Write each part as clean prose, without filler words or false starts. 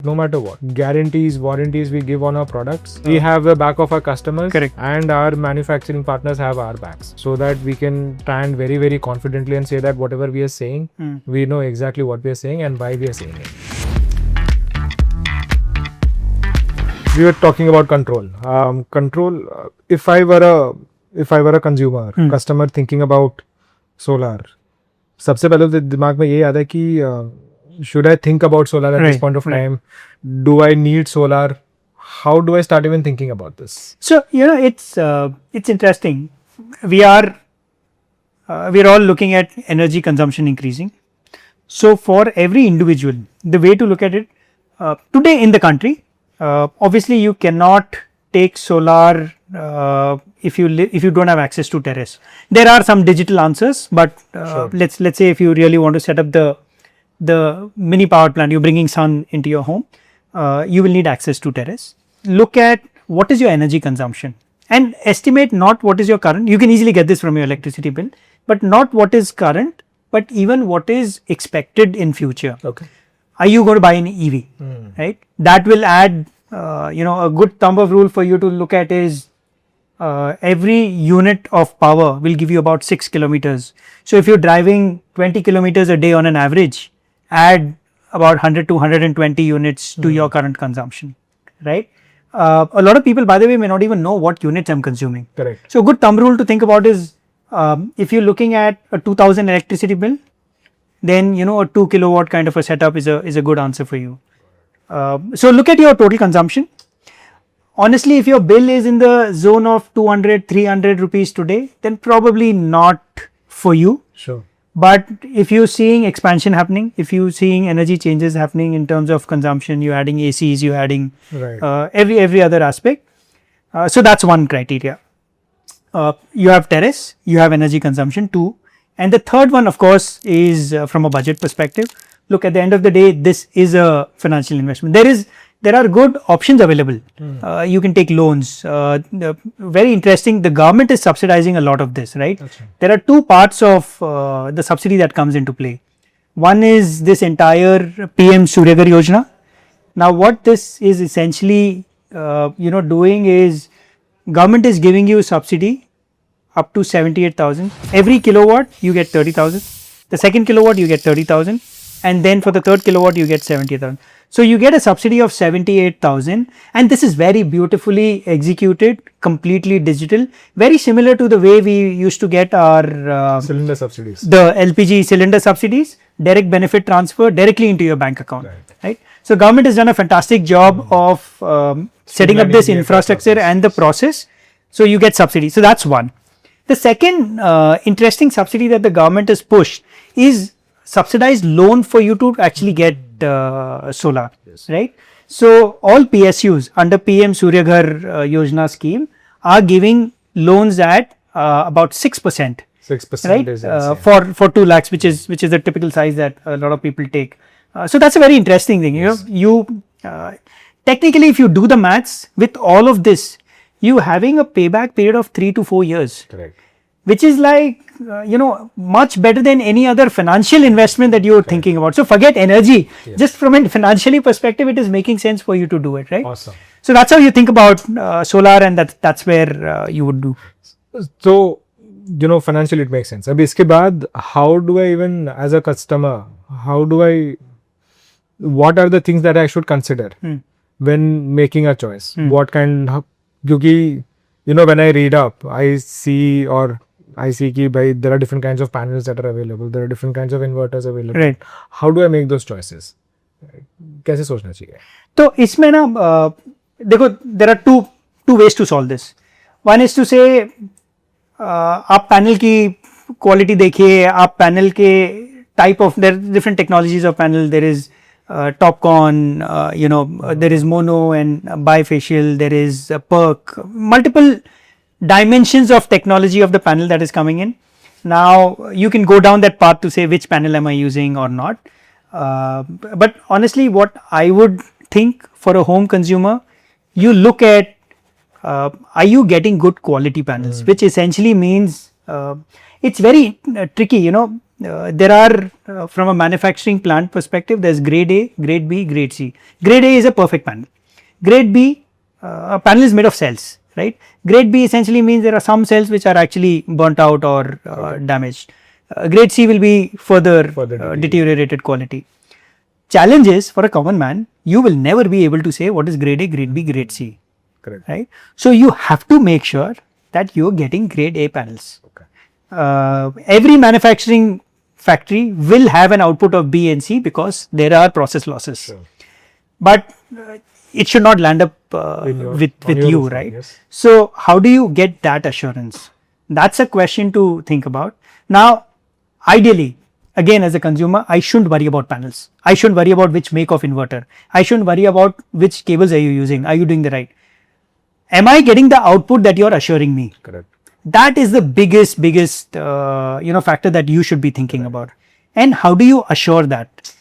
No matter what, guarantees, warranties we give on our products, we have the back of our customers. Correct. And our manufacturing partners have our backs, so that we can stand very, very confidently and say that whatever we are saying, we know exactly what we are saying and why we are saying it. We were talking about control. If I were a consumer, customer thinking about solar, सबसे पहले तो दिमाग में ये आता है कि should I think about solar at this point of time? Do I need solar? How do I start even thinking about this? So it's interesting. We are all looking at energy consumption increasing. So for every individual, the way to look at it today in the country, obviously you cannot take solar if you don't have access to terrace. There are some digital answers, but Sure. let's say if you really want to set up the mini power plant, you're bringing sun into your home, you will need access to terrace. Look at what is your energy consumption and estimate not what is your current. You can easily get this from your electricity bill, but not what is current, but even what is expected in future. Okay. Are you going to buy an EV? Right? That will add, a good thumb of rule for you to look at is every unit of power will give you about 6 kilometers. So if you're driving 20 kilometers a day on an average, add about 100 to 120 units to your current consumption, right? A lot of people, by the way, may not even know what units I'm consuming. Correct. So a good thumb rule to think about is if you're looking at a 2000 electricity bill, then a 2 kilowatt kind of a setup is a good answer for you. So look at your total consumption. Honestly, if your bill is in the zone of 200, 300 rupees today, then probably not for you. Sure. But if you're seeing expansion happening, if you're seeing energy changes happening in terms of consumption, you're adding ACs, you're adding every other aspect. So that's one criteria. You have terrace, you have energy consumption too. And the third one, of course, is from a budget perspective. Look, at the end of the day, this is a financial investment. There are good options available. You can take loans. Very interesting. The government is subsidizing a lot of this, right? Right. There are two parts of the subsidy that comes into play. One is this entire PM Surya Ghar Yojana. Now, what this is essentially, doing is government is giving you subsidy up to 78,000. Every kilowatt you get 30,000. The second kilowatt you get 30,000, and then for the third kilowatt you get 70,000. So you get a subsidy of 78,000, and this is very beautifully executed, completely digital, very similar to the way we used to get our cylinder subsidies. The LPG cylinder subsidies, direct benefit transfer directly into your bank account, right? So government has done a fantastic job of setting up this infrastructure and the process, so you get subsidy. So that's one. The second interesting subsidy that the government has pushed is subsidized loan for you to actually get solar, right? So all PSUs under PM Surya Ghar Yojana scheme are giving loans at about 6%. 6%, right? Is For 2 lakhs, which is the typical size that a lot of people take. So that's a very interesting thing. Yes. You technically, if you do the maths with all of this, you having a payback period of 3 to 4 years. Correct. Which is like, much better than any other financial investment that you're thinking about. So forget energy. Yes. Just from a financially perspective, it is making sense for you to do it, right? Awesome. So that's how you think about solar, and that's where you would do. So, financially it makes sense. Abhi iske baad, how do I even, as a customer, what are the things that I should consider when making a choice? What kind of, because, when I read up, I see that there are different kinds of panels that are available. There are different kinds of inverters available. Right. How do I make those choices? कैसे सोचना चाहिए? तो इसमें ना देखो, there are two ways to solve this. One is to say आप panel की quality देखिए, आप पैनल के type of, there are different technologies of panel. There is TopCon, there is mono and bifacial, there is PERC, multiple dimensions of technology of the panel that is coming in. Now you can go down that path to say which panel am I using or not. But honestly, what I would think for a home consumer, you look at are you getting good quality panels, which essentially means it's very tricky, there are from a manufacturing plant perspective, there's grade A, grade B, grade C. Grade A is a perfect panel. Grade B, a panel is made of cells, right? Grade B essentially means there are some cells which are actually burnt out or damaged. Grade C will be further deteriorated quality. Challenge is, for a common man, you will never be able to say what is grade A, grade B, grade C. Correct. Right? So you have to make sure that you're getting grade A panels. Okay. Every manufacturing factory will have an output of B and C because there are process losses. Sure. But it should not land up with you, roof, right? yes. So how do you get that assurance? That's a question to think about. Now, ideally, again, as a consumer, I shouldn't worry about panels. I shouldn't worry about which make of inverter. I shouldn't worry about which cables are you using. Are you doing the right? Am I getting the output that you're assuring me? Correct. That is the biggest factor that you should be thinking about. And how do you assure that?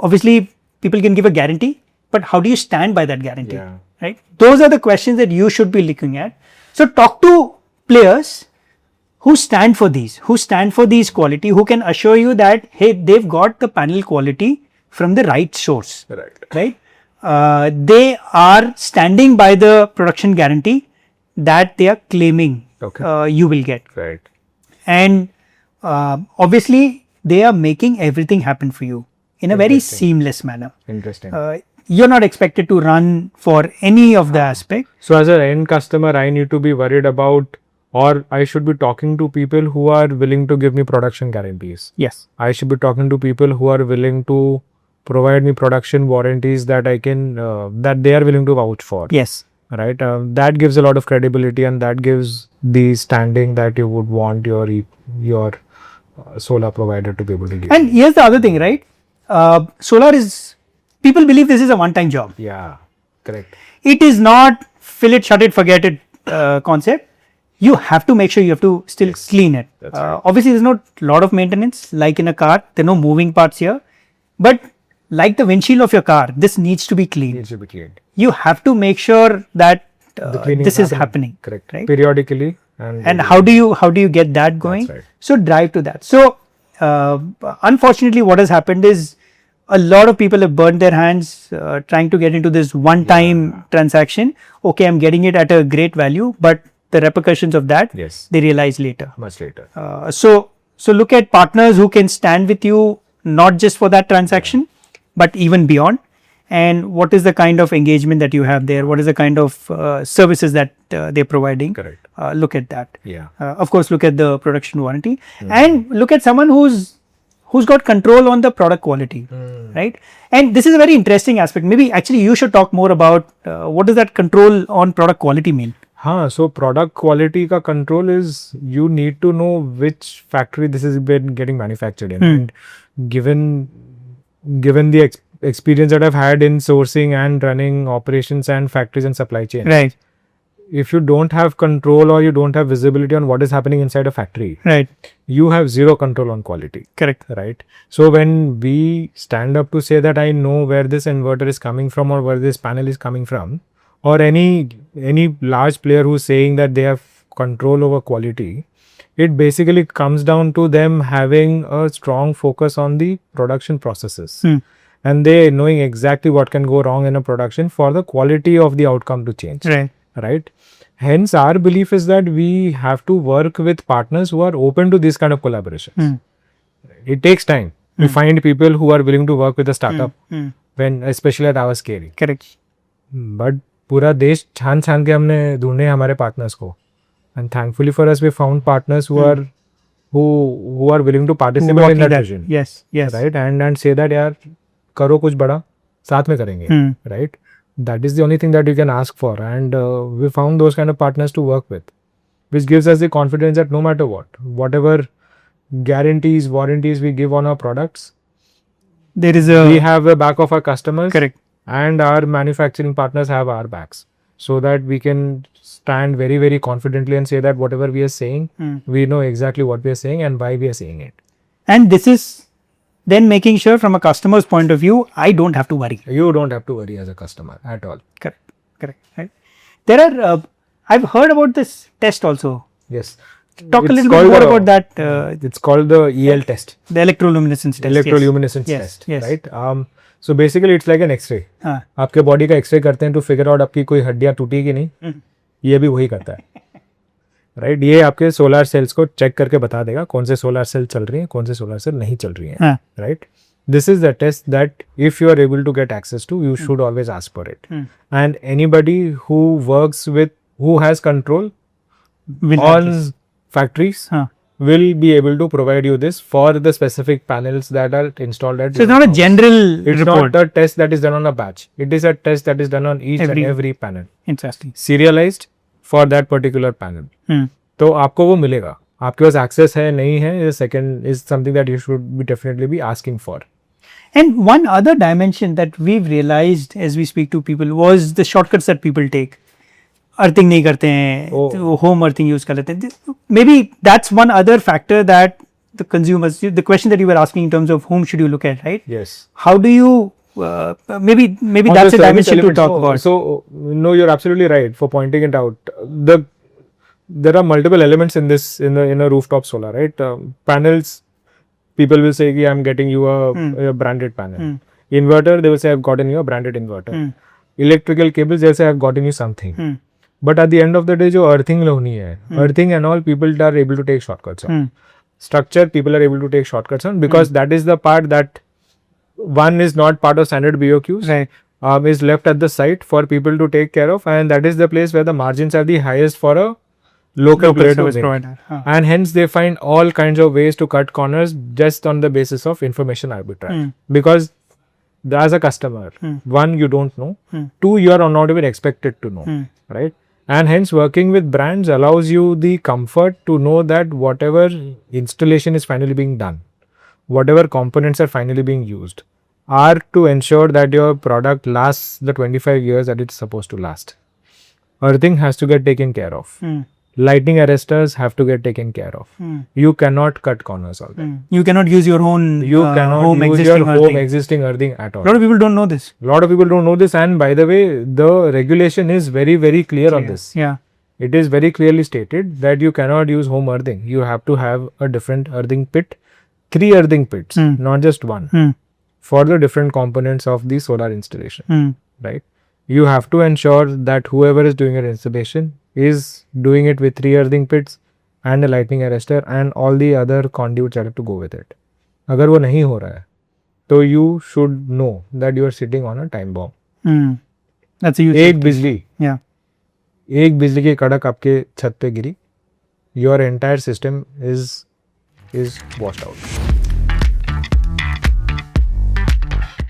Obviously people can give a guarantee, but how do you stand by that guarantee? Yeah. Right? Those are the questions that you should be looking at. So talk to players who stand for these quality, who can assure you that, hey, they've got the panel quality from the right source. Right? They are standing by the production guarantee that they are claiming you will get. Right. And obviously they are making everything happen for you in a very seamless manner. Interesting. You're not expected to run for any of the aspect. So as an end customer, I need to be worried about, or I should be talking to people who are willing to give me production guarantees. Yes. I should be talking to people who are willing to provide me production warranties that I can, that they are willing to vouch for. Yes. Right. That gives a lot of credibility, and that gives the standing that you would want your solar provider to be able to give. And here's the other thing, right? Solar is, people believe this is a one-time job. Yeah. Correct. It is not fill it, shut it, forget it concept. You have to make sure you have to still clean it. Right. Obviously, there's not a lot of maintenance like in a car. There are no moving parts here. But like the windshield of your car, this needs to be cleaned. Needs to be cleaned. You have to make sure that this is happening. Correct. Right? Periodically. And how do you get that going? That's right. So drive to that. So unfortunately, what has happened is a lot of people have burned their hands trying to get into this one-time transaction. Okay, I'm getting it at a great value, but the repercussions of that, they realize later. Much later. So look at partners who can stand with you, not just for that transaction, but even beyond. And what is the kind of engagement that you have there? What is the kind of services that they're providing? Correct. Look at that. Yeah. Of course, look at the production warranty, and look at someone who's got control on the product quality, right? And this is a very interesting aspect. Maybe actually you should talk more about what does that control on product quality mean? So product quality ka control is, you need to know which factory this is been getting manufactured in. And given the experience that I've had in sourcing and running operations and factories and supply chain, Right. if you don't have control or you don't have visibility on what is happening inside a factory, Right. you have zero control on quality. Correct. Right. So when we stand up to say that I know where this inverter is coming from or where this panel is coming from, or any large player who's saying that they have control over quality, it basically comes down to them having a strong focus on the production processes. And they knowing exactly what can go wrong in a production for the quality of the outcome to change. Right. Hence, our belief is that we have to work with partners who are open to this kind of collaborations. It takes time to find people who are willing to work with a startup, when especially at our scale. Correct. But पूरा देश छान के हमने ढूंढे हमारे partners को, and thankfully for us we found partners who are willing to participate in that vision. Yes. Right. And say that यार करो कुछ बड़ा, साथ में करेंगे. Right. That is the only thing that you can ask for, and we found those kind of partners to work with, which gives us the confidence that no matter whatever guarantees, warranties we give on our products, we have a back of our customers. Correct. And our manufacturing partners have our backs, so that we can stand very, very confidently and say that whatever we are saying, we know exactly what we are saying and why we are saying it. And this is then making sure from a customer's point of view, I don't have to worry. You don't have to worry as a customer at all. Correct. Right. There are, I've heard about this test also. Yes. talk a It's little bit called more the- about that. It's called the EL test, The electroluminescence test. electroluminescence Yes, test, yes. right? So basically it's like an X-ray. हाँ. आपके body का x ray करते हैं to figure out आपकी कोई हड्डियां टूटी कि नहीं. ये भी वही करता है, राइट? ये आपके सोलर सेल्स को चेक करके बता देगा कौन से सोलर सेल चल रही हैं, कौन से सोलर सेल नहीं चल रही हैं, हाँ. Right? This is the test that if you are able to get access to, you should always ask for it. And anybody who works with, who has control Will have on this. factories हाँ. will be able to provide you this for the specific panels that are installed at So it's your not a house. general It's report. not a test that is done on a batch. It is a test that is done on each and every panel. Interesting. Serialized for that particular panel. तो आपको वो मिलेगा. आपके पास access है नहीं है, second is something that you should be definitely be asking for. And one other dimension that we've realized as we speak to people was the shortcuts that people take. Earthing नहीं करते हैं, तो home earthing use कर लेते हैं. Maybe that's one other factor that the consumers, the question that you were asking in terms of whom should you look at, right? Yes. How do you, maybe On that's the a service dimension to elements, talk about. So no, you're absolutely right for pointing it out. There are multiple elements in this in a rooftop solar, right? Panels. People will say, I'm getting you a branded panel. Inverter, they will say, I've gotten you a branded inverter. Electrical cables, they'll say, I've gotten you something. But at the end of the day, जो earthing होनी है, earthing and all, people are able to take shortcuts on. Structure, people are able to take shortcuts on because that is the part that one is not part of standard BOQs. Right. Is left at the site for people to take care of, and that is the place where the margins are the highest for a local service operator. provider. And hence they find all kinds of ways to cut corners just on the basis of information arbitrage. Because as a customer, one, you don't know, two, you are not even expected to know, right? And hence working with brands allows you the comfort to know that whatever installation is finally being done, whatever components are finally being used, are to ensure that your product lasts the 25 years that it's supposed to last. Earthing has to get taken care of. Lightning arresters have to get taken care of. You cannot cut corners on that. You cannot use your own You cannot home use existing your earthing. home existing earthing at all. A lot of people don't know this. A lot of people don't know this, and by the way, the regulation is very, very clear on this. Yeah. It is very clearly stated that you cannot use home earthing. You have to have a different earthing pit, 3 earthing pits, not just one, for the different components of the solar installation, right? You have to ensure that whoever is doing your installation is doing it with 3 earthing pits and a lightning arrestor and all the other conduits that have to go with it. अगर वो नहीं हो रहा है, तो you should know that you are sitting on a time bomb. That's a huge. एक बिजली, Yeah. एक बिजली की कड़क आपके छत पे गिरी, your entire system is washed out.